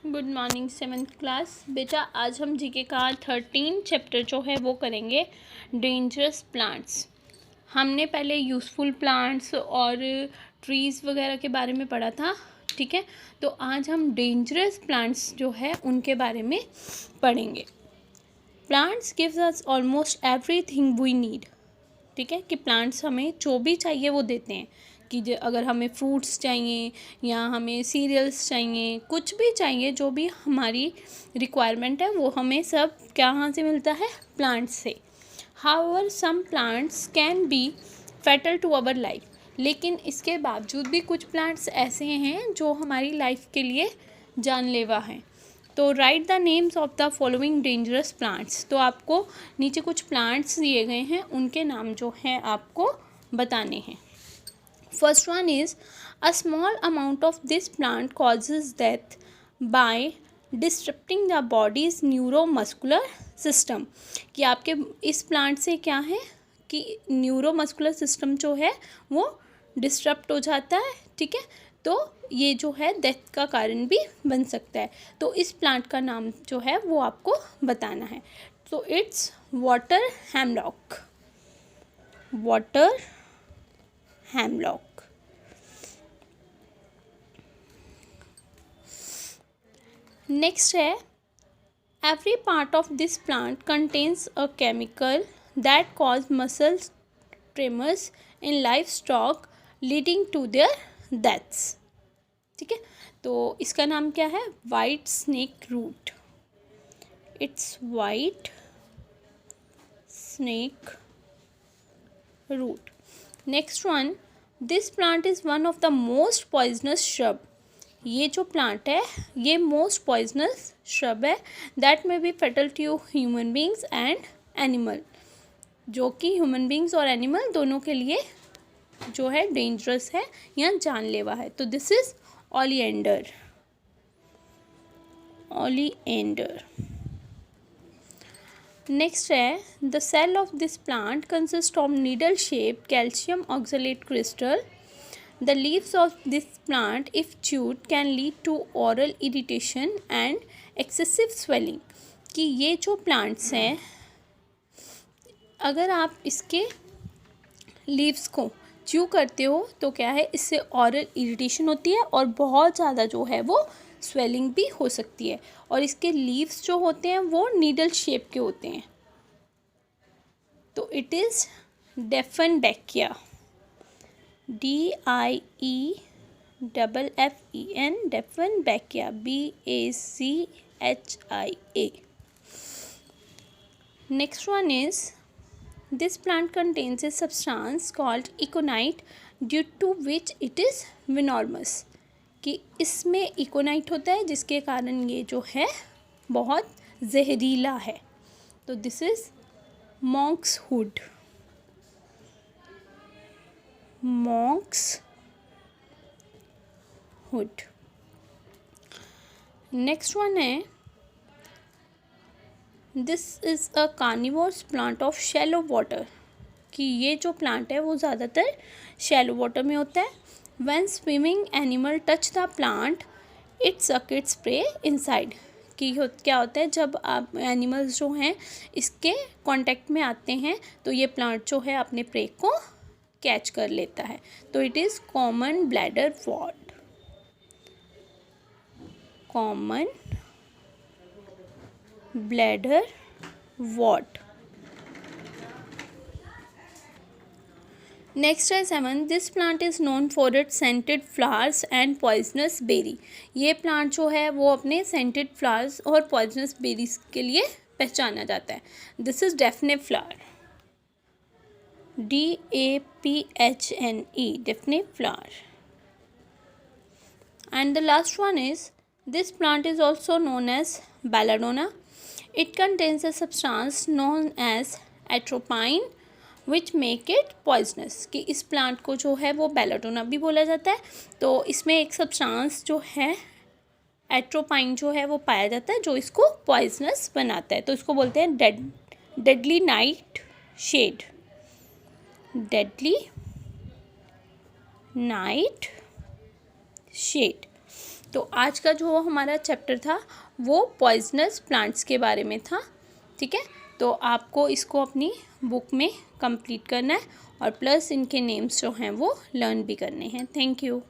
Good morning 7th class. बेटा आज हम जीके का 13 चैप्टर जो है वो करेंगे डेंजरस प्लांट्स। हमने पहले यूज़फुल प्लांट्स और ट्रीज़ वगैरह के बारे में पढ़ा था, ठीक है। तो आज हम डेंजरस प्लांट्स जो है उनके बारे में पढ़ेंगे। Plants gives us almost everything we need, ठीक है, कि प्लांट्स हमें जो भी चाहिए वो देते हैं। कि अगर हमें फ्रूट्स चाहिए या हमें सीरियल्स चाहिए, कुछ भी चाहिए, जो भी हमारी रिक्वायरमेंट है वो हमें सब कहाँ से मिलता है? प्लांट्स से। However some plants can be fatal to our life, लेकिन इसके बावजूद भी कुछ प्लांट्स ऐसे हैं जो हमारी लाइफ के लिए जानलेवा हैं। तो right the names of the following dangerous plants. तो आपको नीचे कुछ प्लांट्स दिए गए हैं, उनके नाम जो हैं आपको बताने हैं। First one is a small amount of this plant causes death by disturbing the bodies neuromuscular system. कि आपके इस प्लांट से क्या है कि न्यूरोमस्कुलर सिस्टम जो है वो डिस्टर्ब हो जाता है, ठीक है। तो ये जो है डेथ का कारण भी बन सकता है। तो इस प्लांट का नाम जो है वो आपको बताना है। तो it's water hemlock. Water hemlock. Next है every part of this plant contains a chemical that cause muscle tremors in life stock leading to their deaths, ठीक है। तो इसका नाम क्या है? White snake root. It's white snake root. Next one, this plant is one of the most poisonous shrub. ये जो plant है ये मोस्ट पॉइजनस श्रब है that may be fatal to human beings and animal, जो कि human beings और animal दोनों के लिए जो है डेंजरस है या जानलेवा है। तो this is oleander. Oleander. Next है the cell of this plant consist of needle shape calcium oxalate crystal. The leaves of this plant if chewed can lead to oral irritation and excessive swelling. कि ये जो plants हैं, अगर आप इसके leaves को chew करते हो तो क्या है, इससे ऑरल इरिटेशन होती है और बहुत ज़्यादा जो है वो स्वेलिंग भी हो सकती है। और इसके लीव्स जो होते हैं वो नीडल शेप के होते हैं। तो it is dieffenbachia. DIEFFEN dieffenbachia. BACHIA। Next one is this plant contains a substance called econite due to which it is venomous। कि इसमें इकोनाइट होता है जिसके कारण ये जो है बहुत जहरीला है। तो this is monkshood. Monkshood. Next one है this is a carnivorous plant of shallow water. कि ये जो प्लांट है वो ज़्यादातर शैलो वाटर में होता है। When swimming animal touch the plant it सक इट्स प्रे इनसाइड। कि क्या होता है, जब आप एनिमल्स जो हैं इसके कांटेक्ट में आते हैं तो ये प्लांट जो है अपने प्रे को कैच कर लेता है। तो it is common bladderwort. Common bladderwort. Next है 7, this plant is known for its scented flowers and poisonous berry. ये प्लांट जो है वो अपने सेंटेड फ्लावर्स और पॉइजनस बेरीज के लिए पहचाना जाता है। This is daphne flower. DAPHNE daphne flower. And the last one is this plant is also known as belladonna. It contains a substance known as atropine which make it poisonous। कि इस plant को जो है वो belladonna भी बोला जाता है। तो इसमें एक सब्सटेंस जो है एट्रोपाइन जो है वो पाया जाता है जो इसको पॉइजनस बनाता है। तो इसको बोलते हैं deadly nightshade. Deadly nightshade. तो आज का जो हमारा चैप्टर था वो पॉइजनस प्लांट्स के बारे में था। ठीक है, तो आपको इसको अपनी बुक में कंप्लीट करना है और प्लस इनके नेम्स जो हैं वो लर्न भी करने हैं। Thank you.